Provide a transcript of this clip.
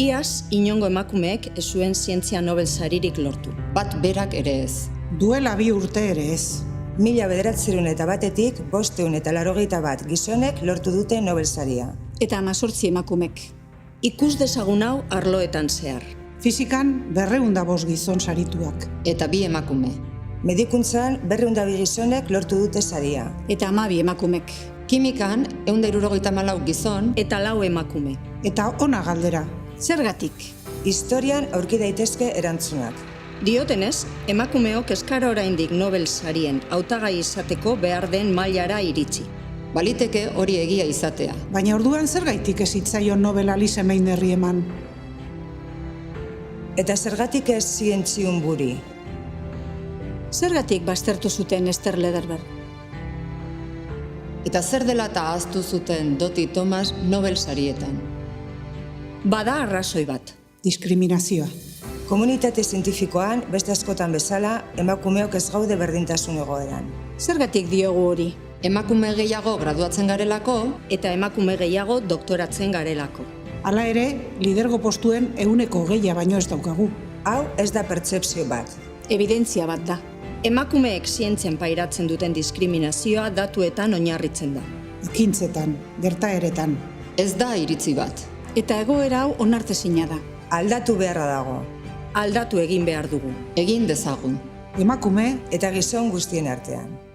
Iaz, inongo emakumeek ez zuen zientzia Nobel saririk lortu. Bat berak ere ez. Duela 2 urte ere ez. 1901-etik 581 gizonek lortu dute Nobel saria. Eta 18 emakumek. Ikus dezagun hau arloetan zehar. Fizikan 205 gizon sarituak. Eta 2 emakume. Medikuntzan 202 gizonek lortu dute saria. Eta 12 emakumek. Kimikan 174 gizon Eta 4 emakume. Eta ona galdera. Zergatik? Historian aurki daitezke erantzunak. Diotenez, emakumeok ez gara oraindik Nobel sarien hautagai izateko behar den mailara iritsi. baliteke hori egia izatea. Baina orduan zergaitik ez zitzaion Nobel Alice Meinerri eman? Eta zergatik ez zientziun buri? Zergatik baztertu zuten Esther Lederberg? Eta zer dela eta ahaztu zuten Dottie Thomas Nobel sarietan. Bada arrazoi bat. Diskriminazioa. Komunitate zientifikoan, beste askotan bezala, emakumeok ez gaude berdintasun egoeran. Zergatik diogu hori? Emakume gehiago graduatzen garelako, Eta emakume gehiago doktoratzen garelako. Hala ere, lidergo postuen 100 baino ez daukagu. Hau ez da pertsepzio bat. Evidentzia bat da. Emakumeek zientzian pairatzen duten diskriminazioa datuetan oinarritzen da. Ekintzetan, gertaeretan. ez da iritzi bat. Eta egoera hau onartezina da. Aldatu beharra dago. Aldatu egin behar dugu. Egin dezagun. Emakume Eta gizon guztien artean.